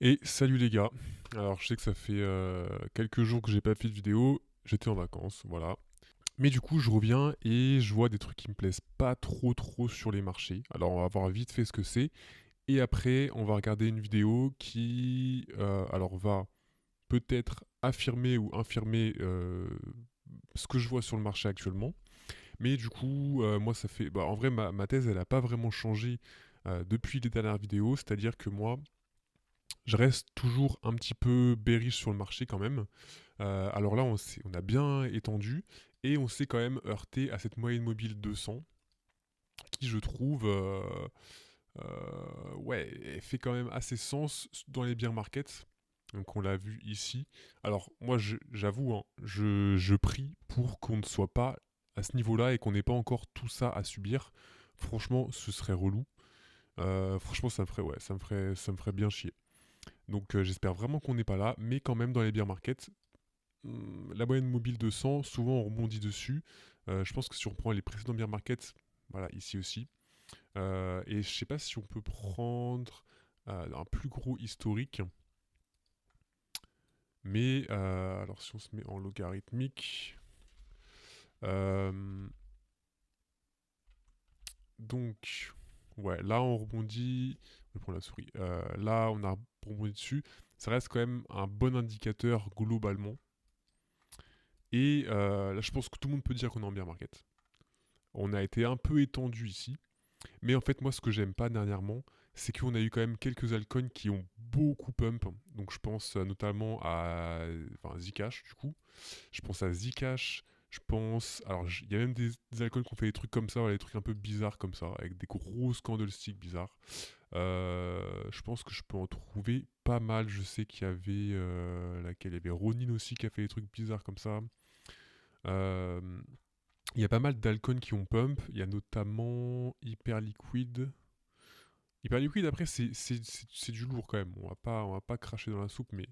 Et salut les gars. Alors je sais que ça fait quelques jours que j'ai pas fait de vidéo, j'étais en vacances, voilà. Mais du coup je reviens et je vois des trucs qui me plaisent pas trop sur les marchés. Alors on va voir vite fait ce que c'est. Et après on va regarder une vidéo qui alors va peut-être affirmer ou infirmer ce que je vois sur le marché actuellement. Mais du coup moi ça fait... Bah, en vrai ma thèse elle a pas vraiment changé depuis les dernières vidéos. C'est-à-dire que moi je reste toujours un petit peu bearish sur le marché quand même. Alors là, on a bien étendu et on s'est quand même heurté à cette moyenne mobile 200 qui, je trouve, ouais, elle fait quand même assez sens dans les bear markets. Donc on l'a vu ici. Alors moi, j'avoue, hein, je prie pour qu'on ne soit pas à ce niveau-là et qu'on n'ait pas encore tout ça à subir. Franchement, ce serait relou. Franchement, ça me ferait, ouais, ça me ferait bien chier. Donc j'espère vraiment qu'on n'est pas là, mais quand même dans les bear markets, la moyenne mobile de 100, souvent on rebondit dessus. Je pense que si on prend les précédents bear markets, voilà, ici aussi. Et je sais pas si on peut prendre un plus gros historique, mais alors si on se met en logarithmique, euh, donc ouais, là on rebondit. Je prends la souris. Là on a rebondi dessus. Ça reste quand même un bon indicateur globalement. Et là, je pense que tout le monde peut dire qu'on est en bear market. On a été un peu étendu ici. Mais en fait, moi, ce que j'aime pas dernièrement, c'est qu'on a eu quand même quelques altcoins qui ont beaucoup pump. Donc, je pense notamment à enfin, Zcash, du coup. Je pense à Zcash. Je pense. Alors, il y a même des altcoins qui ont fait des trucs comme ça, voilà, des trucs un peu bizarres comme ça, avec des gros candlesticks bizarres. Je pense que je peux en trouver pas mal. Je sais qu'il y avait. Laquelle il y avait Ronin aussi qui a fait des trucs bizarres comme ça. Euh, il y a pas mal d'alcoons qui ont pump. Il y a notamment Hyperliquid. Hyperliquid, après, c'est du lourd quand même. On va pas cracher dans la soupe, mais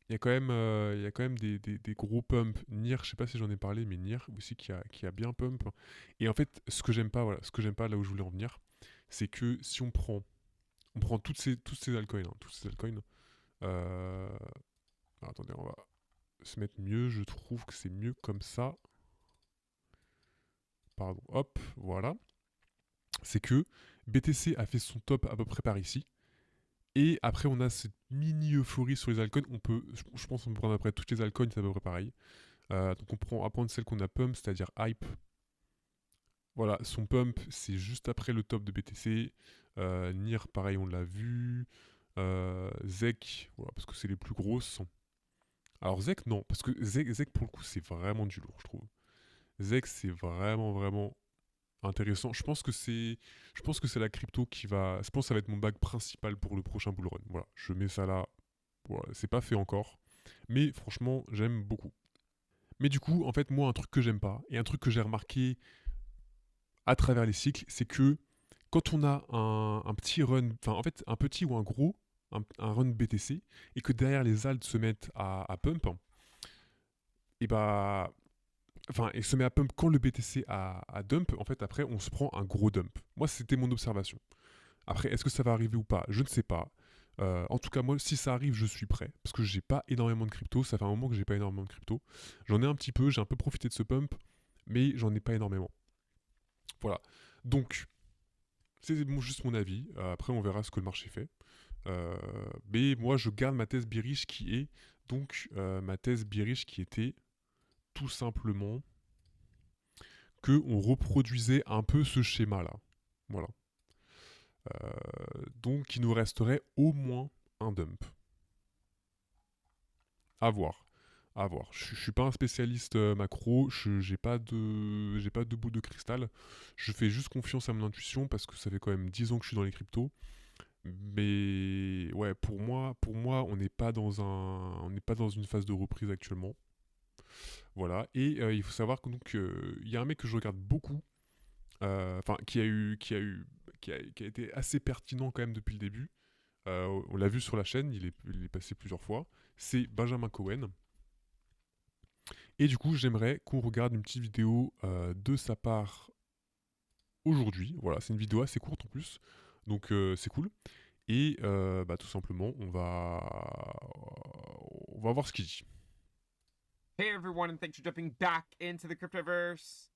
il y a quand même des gros pumps. Nier, je sais pas si j'en ai parlé, mais Nier aussi qui a bien pump. Et en fait, ce que j'aime pas, voilà, ce que j'aime pas là où je voulais en venir, c'est que si on prend tous ces altcoins, hein, tous ces altcoins. Euh, attendez, on va se mettre mieux. Je trouve que c'est mieux comme ça. Pardon, hop, voilà. C'est que BTC a fait son top à peu près par ici. Et après, on a cette mini euphorie sur les altcoins. Je pense qu'on peut prendre après toutes les altcoins, c'est à peu près pareil. Donc on va prendre celle qu'on a pump, c'est-à-dire Hype. Voilà, son pump, c'est juste après le top de BTC. Nier, pareil, on l'a vu. Zek, voilà, parce que c'est les plus grosses. Alors Zek, non, parce que Zek pour le coup, c'est vraiment du lourd, je trouve. Zek, c'est vraiment intéressant. Je pense que c'est la crypto qui va. Je pense que ça va être mon bac principal pour le prochain bull run. Voilà, je mets ça là. Voilà, c'est pas fait encore, mais franchement, j'aime beaucoup. Mais du coup, en fait, moi, un truc que j'aime pas et un truc que j'ai remarqué à travers les cycles, c'est que quand on a un petit run, enfin, en fait, un petit ou un gros, un run BTC, et que derrière les alts se mettent à pump, et bah enfin, et se met à pump quand le BTC a dump, en fait, après, on se prend un gros dump. Moi, c'était mon observation. Après, est-ce que ça va arriver ou pas? Je ne sais pas. En tout cas, moi, si ça arrive, je suis prêt. Parce que j'ai pas énormément de crypto. Ça fait un moment que j'ai pas énormément de crypto. J'en ai un petit peu, j'ai un peu profité de ce pump, mais j'en ai pas énormément. Voilà. Donc, c'est juste mon avis. Après, on verra ce que le marché fait. Euh, mais moi, je garde ma thèse bearish qui est donc ma thèse bearish qui était tout simplement que on reproduisait un peu ce schéma-là. Voilà. Donc, il nous resterait au moins un dump. À voir. À voir. Je suis pas un spécialiste macro, j'ai pas de boule de cristal. Je fais juste confiance à mon intuition parce que ça fait quand même 10 ans que je suis dans les cryptos. Mais ouais, pour moi, on n'est pas dans une phase de reprise actuellement. Voilà. Et il faut savoir que donc il y a un mec que je regarde beaucoup, enfin qui a été assez pertinent quand même depuis le début. On l'a vu sur la chaîne, il est passé plusieurs fois. C'est Benjamin Cohen. Et du coup, j'aimerais qu'on regarde une petite vidéo de sa part aujourd'hui. Voilà, c'est une vidéo assez courte en plus, donc c'est cool. Et tout simplement, on va voir ce qu'il dit. Hey everyone, and thanks for jumping back into the Cryptoverse.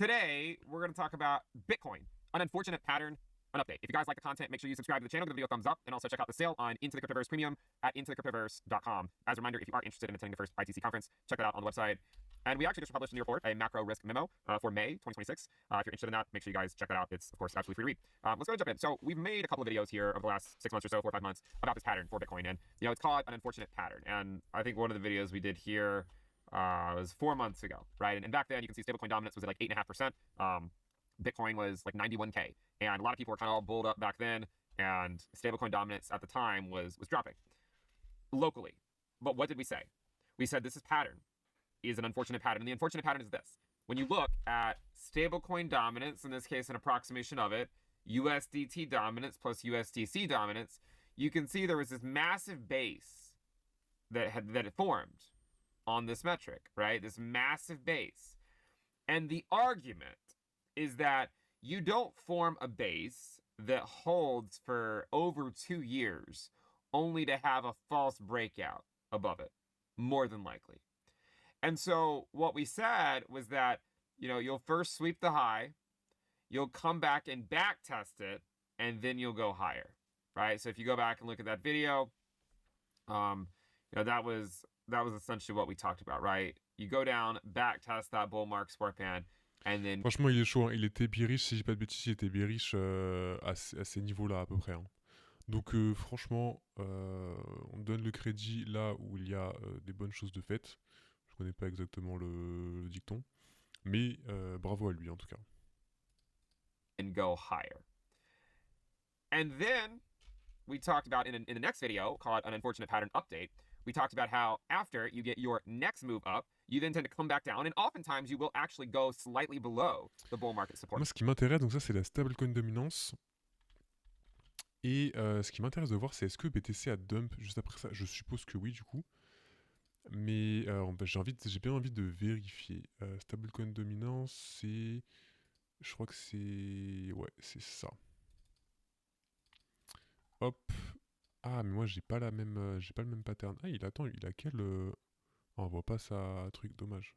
Today, we're going to talk about Bitcoin, an unfortunate pattern, an update. If you guys like the content, make sure you subscribe to the channel, give the video a thumbs up, and also check out the sale on Into the Cryptoverse Premium at intothecryptoverse.com. As a reminder, if you are interested in attending the first ITC conference, check that out on the website. And we actually just published a new report, a macro risk memo for May 2026. If you're interested in that, make sure you guys check that out. It's, of course, absolutely free to read. Let's go ahead and jump in. So we've made a couple of videos here over the last 6 months or so, 4 or 5 months, about this pattern for Bitcoin. And, it's called an unfortunate pattern. And I think one of the videos we did here was 4 months ago, right? And back then, you can see stablecoin dominance was at like 8.5%. Bitcoin was like 91K. And a lot of people were kind of all bulled up back then. And stablecoin dominance at the time was dropping locally. But what did we say? We said this pattern is an unfortunate pattern. And the unfortunate pattern is this. When you look at stablecoin dominance, in this case, an approximation of it, USDT dominance plus USDC dominance, you can see there was this massive base that it formed on this metric, right? This massive base. And the argument is that you don't form a base that holds for over 2 years only to have a false breakout above it, more than likely. And so what we said was that, you'll first sweep the high, you'll come back and back test it, and then you'll go higher, right? So if you go back and look at that video, that was essentially what we talked about, right? You go down, back test that bull mark support band, and then... Franchement, il est chaud, hein. Il était bearish, si j'ai pas de bêtises, il était bearish à ces niveaux-là à peu près, hein. Donc franchement, on donne le crédit là où il y a des bonnes choses de fait. Je connais pas exactement le dicton, mais bravo à lui en tout cas. And go higher. And then we talked about in the next video, called an unfortunate pattern update, we talked about how after you get your next move up, you then tend to come back down, and oftentimes you will actually go slightly below the bull market support. Moi, ce qui m'intéresse, donc ça c'est la stablecoin dominance. Et ce qui m'intéresse de voir, c'est est-ce que BTC a dump juste après ça. Je suppose que oui, du coup. Mais j'ai bien envie de vérifier. Stablecoin dominance, c'est... Je crois que c'est... Ouais, c'est ça. Hop. Ah, mais moi, j'ai pas le même pattern. Ah, il a quel... Ah, on voit pas ça, truc, dommage.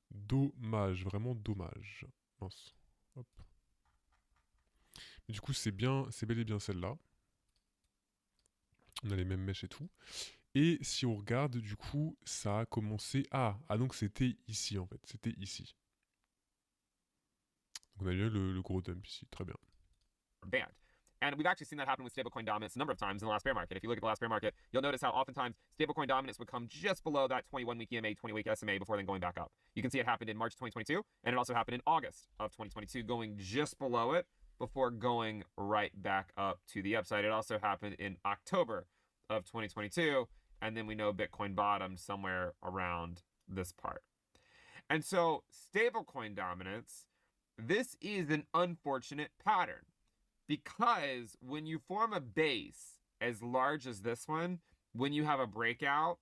Dommage, vraiment dommage. Mince. Hop. Mais du coup, c'est bel et bien celle-là. On a les mêmes mèches et tout. Et si on regarde, du coup, ça a commencé... Ah, donc c'était ici, en fait. C'était ici. Donc on a eu le gros dump ici. Très bien. Banned. And we've actually seen that happen with stablecoin dominance a number of times in the last bear market. If you look at the last bear market, you'll notice how oftentimes stablecoin dominance would come just below that 21-week EMA, 20-week SMA before then going back up. You can see it happened in March 2022, and it also happened in August of 2022, going just below it before going right back up to the upside. It also happened in October of 2022, and then we know Bitcoin bottomed somewhere around this part. And so stablecoin dominance, this is an unfortunate pattern. Because when you form a base as large as this one, when you have a breakout,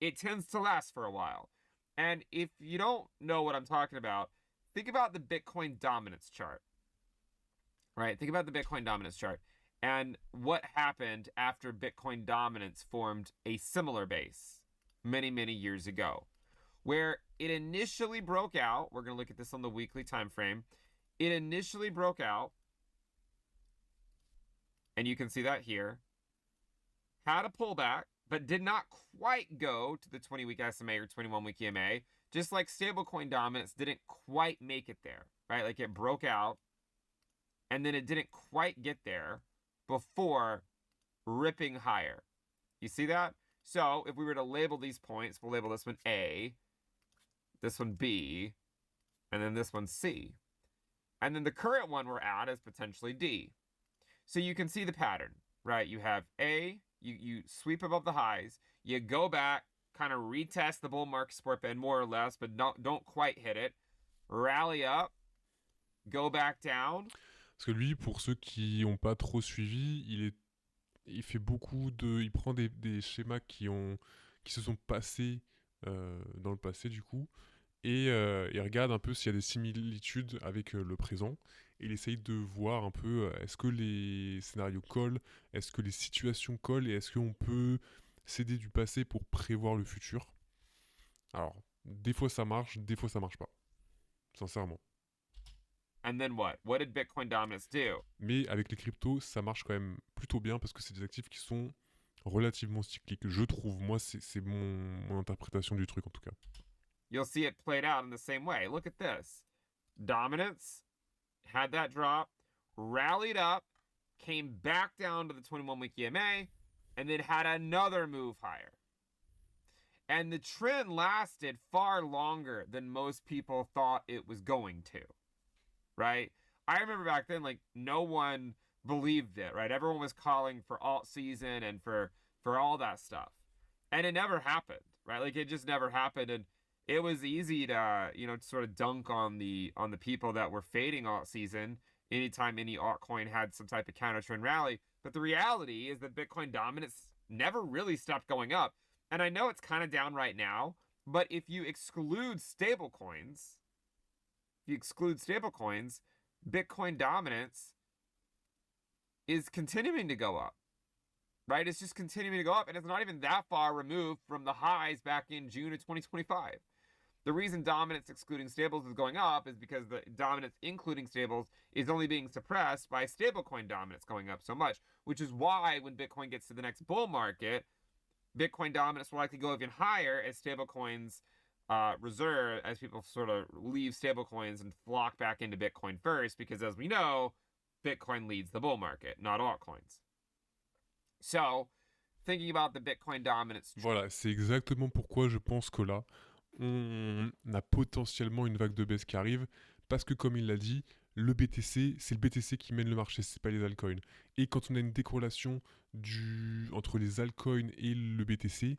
it tends to last for a while. And if you don't know what I'm talking about, think about the Bitcoin dominance chart. Right? Think about the Bitcoin dominance chart. And what happened after Bitcoin dominance formed a similar base many, many years ago. Where it initially broke out, we're going to look at this on the weekly time frame. It initially broke out, and you can see that here, had a pullback, but did not quite go to the 20-week SMA or 21-week EMA, just like stablecoin dominance didn't quite make it there, right? Like it broke out, and then it didn't quite get there before ripping higher. You see that? So if we were to label these points, we'll label this one A, this one B, and then this one C. And then the current one we're at is potentially D. So you can see the pattern, right? You have A, you sweep above the highs, you go back, kind of retest the bull market support band more or less, but don't quite hit it, rally up, go back down. Parce que lui, pour ceux qui n'ont pas trop suivi, il fait beaucoup de... Il prend des schémas qui se sont passés dans le passé, du coup, et il regarde un peu s'il y a des similitudes avec le présent. et il essaye de voir un peu est-ce que les scénarios collent, est-ce que les situations collent et est-ce qu'on peut s'aider du passé pour prévoir le futur. Alors, des fois ça marche, des fois ça marche pas, sincèrement. And then what? What did Bitcoin dominance do? Mais avec les cryptos, ça marche quand même plutôt bien parce que c'est des actifs qui sont relativement cycliques, je trouve. Moi, c'est mon interprétation du truc en tout cas. You'll see it played out in the same way. Look at this. Dominance had that drop, rallied up, came back down to the 21-week EMA, and then had another move higher. And the trend lasted far longer than most people thought it was going to, right? I remember back then, like, no one believed it, right? Everyone was calling for alt season and for all that stuff. And it never happened, right? Like, it just never happened. And it was easy to, sort of dunk on the people that were fading alt season anytime any altcoin had some type of counter trend rally. But the reality is that Bitcoin dominance never really stopped going up. And I know it's kind of down right now, but if you exclude stablecoins, Bitcoin dominance is continuing to go up, right? It's just continuing to go up, and it's not even that far removed from the highs back in June of 2025. The reason dominance excluding stables is going up is because the dominance including stables is only being suppressed by stablecoin dominance going up so much, which is why when Bitcoin gets to the next bull market, Bitcoin dominance will likely go even higher as stablecoins reserve, as people sort of leave stablecoins and flock back into Bitcoin first, because as we know, Bitcoin leads the bull market, not altcoins. So, thinking about the Bitcoin dominance. Voilà, c'est exactement pourquoi je pense que là, on a potentiellement une vague de baisse qui arrive, parce que comme il l'a dit, le BTC, c'est le BTC qui mène le marché, c'est pas les altcoins. Et quand on a une décorrélation entre les altcoins et le BTC,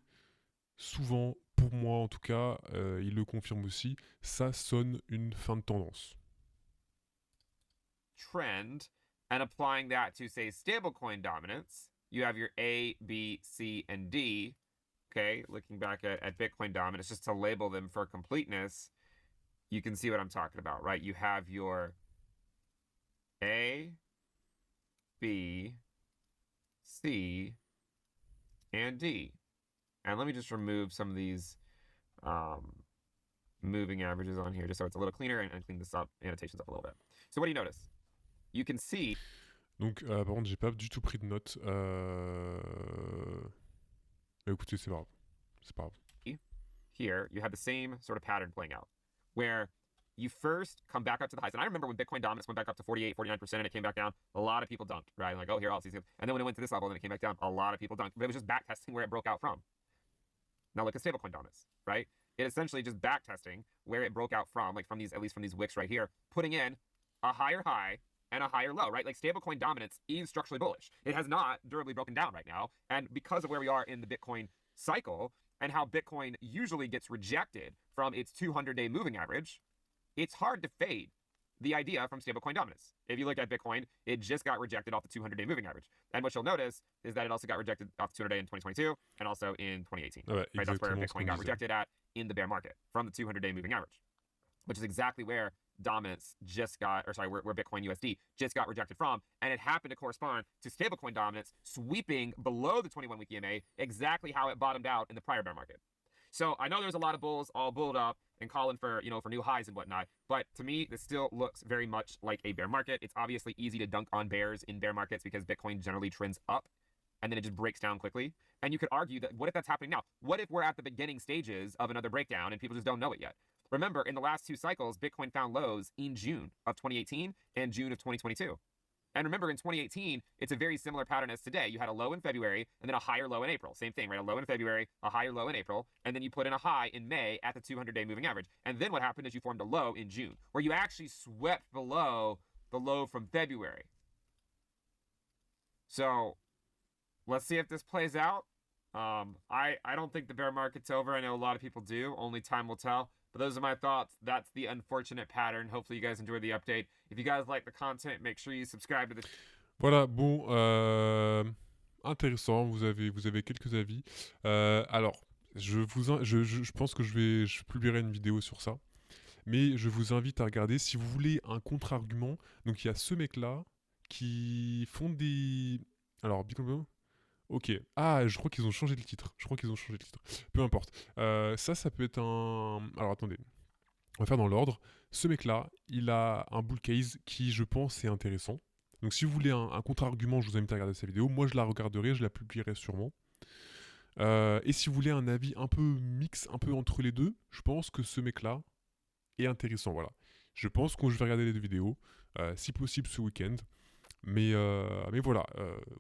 souvent, pour moi en tout cas, il le confirme aussi, ça sonne une fin de tendance. Trend, and applying that to, say, stablecoin dominance, you have your A, B, C, and D. Okay, looking back at Bitcoin dominance, just to label them for completeness, you can see what I'm talking about, right? You have your A, B, C, and D. And let me just remove some of these moving averages on here just so it's a little cleaner and clean this up, annotations up a little bit. So what do you notice? You can see. Donc, par contre, j'ai pas du tout pris de notes. Écoutez, c'est pas grave. C'est pas grave. Here, you have the same sort of pattern playing out, where you first come back up to the highs. And I remember when Bitcoin dominance went back up to 48, 49%, and it came back down, a lot of people dunked, right? Like, oh, here, I'll see. And then when it went to this level and it came back down, a lot of people dunked. But it was just back testing where it broke out from. Now look at stablecoin dominance, right? It essentially just back testing where it broke out from, like from these, at least from these wicks right here, putting in a higher high and a higher low, right? Like stablecoin dominance is structurally bullish. It has not durably broken down right now. And because of where we are in the Bitcoin cycle and how Bitcoin usually gets rejected from its 200-day moving average, it's hard to fade the idea from stablecoin dominance. If you look at Bitcoin, it just got rejected off the 200-day moving average. And what you'll notice is that it also got rejected off the 200-day in 2022 and also in 2018. Ouais, right? That's where Bitcoin got disait. rejected at in the bear market from the 200-day moving average, which is exactly where dominance just got, or sorry, where Bitcoin USD just got rejected from. And it happened to correspond to stablecoin dominance sweeping below the 21-week EMA, exactly how it bottomed out in the prior bear market. So I know there's a lot of bulls all bulled up and calling for, for new highs and whatnot. But to me, this still looks very much like a bear market. It's obviously easy to dunk on bears in bear markets because Bitcoin generally trends up and then it just breaks down quickly. And you could argue that what if that's happening now? What if we're at the beginning stages of another breakdown and people just don't know it yet? Remember, in the last two cycles, Bitcoin found lows in June of 2018 and June of 2022. And remember, in 2018, it's a very similar pattern as today. You had a low in February and then a higher low in April. Same thing, right? A low in February, a higher low in April, and then you put in a high in May at the 200-day moving average. And then what happened is you formed a low in June, where you actually swept below the low from February. So let's see if this plays out. I don't think the bear market's over. I know a lot of people do. Only time will tell. But those are my thoughts. That's the unfortunate pattern. Hopefully you guys enjoyed the update. If you guys like the content, make sure you subscribe to the... Voilà, bon, intéressant, vous avez quelques avis. Alors, je pense que je publierai une vidéo sur ça. Mais je vous invite à regarder si vous voulez un contre-argument. Donc il y a ce mec-là qui font des... Alors, Bitcoin... Ok. Ah, je crois qu'ils ont changé le titre. Peu importe. Ça peut être un... Alors attendez. On va faire dans l'ordre. Ce mec-là, il a un bull case qui, je pense, est intéressant. Donc si vous voulez un contre-argument, je vous invite à regarder sa vidéo. Moi, je la regarderai, je la publierai sûrement. Et si vous voulez un avis un peu mix, un peu entre les deux, je pense que ce mec-là est intéressant. Voilà. Je pense que je vais regarder les deux vidéos, si possible ce week-end. Mais voilà,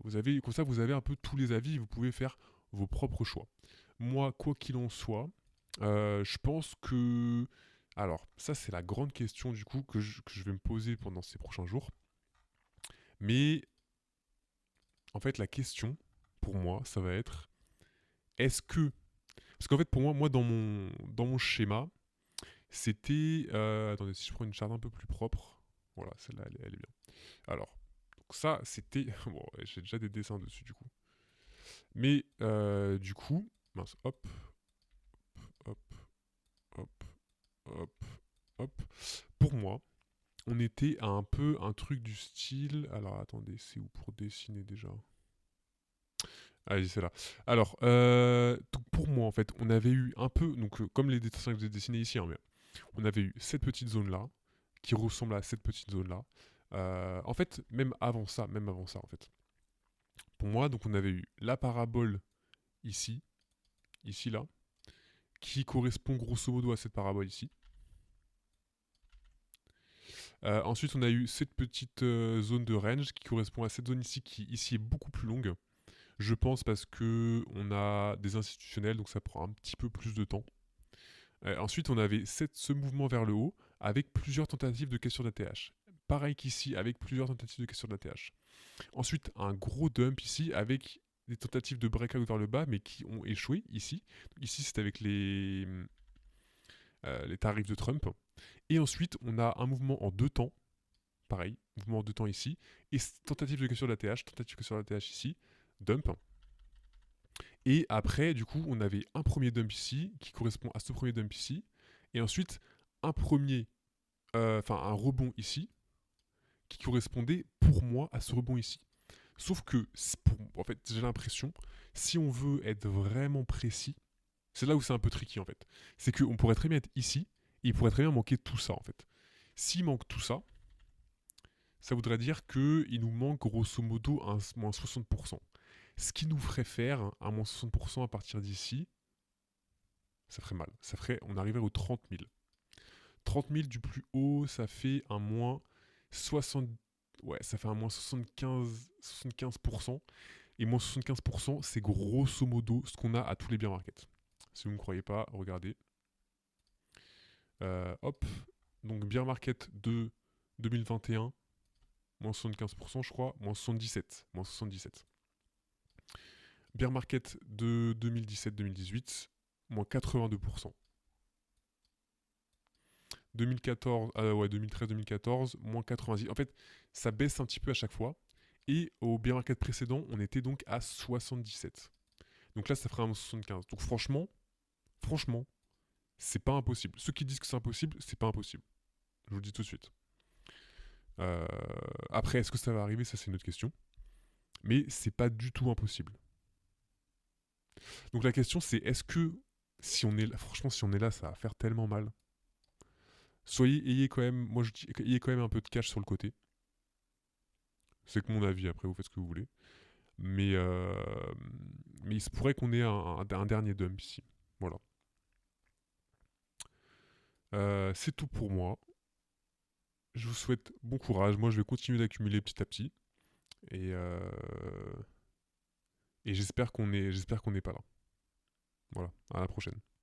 vous avez, comme ça, vous avez un peu tous les avis et vous pouvez faire vos propres choix. Moi, quoi qu'il en soit, je pense que... Alors, ça, c'est la grande question, du coup, que je vais me poser pendant ces prochains jours. Mais, en fait, la question, pour moi, ça va être... Est-ce que... Parce qu'en fait, pour moi, dans mon schéma, c'était... attendez, si je prends une charte un peu plus propre... Voilà, celle-là, elle est bien. Alors, donc ça, c'était... Bon, j'ai déjà des dessins dessus, du coup. Mais, du coup... Mince, hop, hop, hop, hop, hop. Pour moi, on était à un peu un truc du style... Alors, attendez, c'est où pour dessiner, déjà? Allez, c'est là. Alors, donc pour moi, en fait, on avait eu un peu... Donc, comme les dessins que j'ai dessinés ici, hein, mais on avait eu cette petite zone-là, qui ressemble à cette petite zone-là. En fait, même avant ça, en fait. Pour moi, donc on avait eu la parabole ici, là, qui correspond grosso modo à cette parabole ici. Ensuite, on a eu cette petite zone de range qui correspond à cette zone ici, qui ici est beaucoup plus longue. Je pense parce que on a des institutionnels, donc ça prend un petit peu plus de temps. Ensuite, on avait ce mouvement vers le haut avec plusieurs tentatives de question d'ATH. Pareil qu'ici, avec plusieurs tentatives de question d'ATH. Ensuite, un gros dump ici avec des tentatives de breakout vers le bas, mais qui ont échoué ici. Ici, c'est avec les tarifs de Trump. Et ensuite, on a un mouvement en deux temps. Pareil, mouvement en deux temps ici. Et tentative de question d'ATH, tentative de question d'ATH ici. Dump. Et après, du coup, on avait un premier dump ici, qui correspond à ce premier dump ici. Et ensuite, un un rebond ici, qui correspondait pour moi à ce rebond ici. Sauf que, en fait, j'ai l'impression, si on veut être vraiment précis, c'est là où c'est un peu tricky en fait. C'est qu'on pourrait très bien être ici, et il pourrait très bien manquer tout ça en fait. S'il manque tout ça, ça voudrait dire qu'il nous manque grosso modo un moins 60%. Ce qui nous ferait faire un moins 60% à partir d'ici, ça ferait mal. On arriverait aux 30 000. 30 000 du plus haut, ça fait un moins 60. Ouais, ça fait un moins 75%. Et moins 75%, c'est grosso modo ce qu'on a à tous les bear markets. Si vous ne me croyez pas, regardez. Hop. Donc, bear market de 2021, moins 75%, je crois. Moins 77. Moins 77. Bear market de 2017-2018, moins 82%. 2014, 2013-2014, moins 90. En fait, ça baisse un petit peu à chaque fois. Et au bear market précédent, on était donc à 77. Donc là, ça ferait un 75. Donc franchement, c'est pas impossible. Ceux qui disent que c'est impossible, c'est pas impossible. Je vous le dis tout de suite. Après, est-ce que ça va arriver? Ça, c'est une autre question. Mais c'est pas du tout impossible. Donc la question, c'est est-ce que si on est là, franchement, si on est là, ça va faire tellement mal. Ayez quand même, moi je dis, ayez quand même un peu de cash sur le côté. C'est que mon avis. Après, vous faites ce que vous voulez. Mais il se pourrait qu'on ait un dernier dump ici. Voilà. C'est tout pour moi. Je vous souhaite bon courage. Moi, je vais continuer d'accumuler petit à petit. Et, euh, et j'espère qu'on n'est pas là. Voilà. À la prochaine.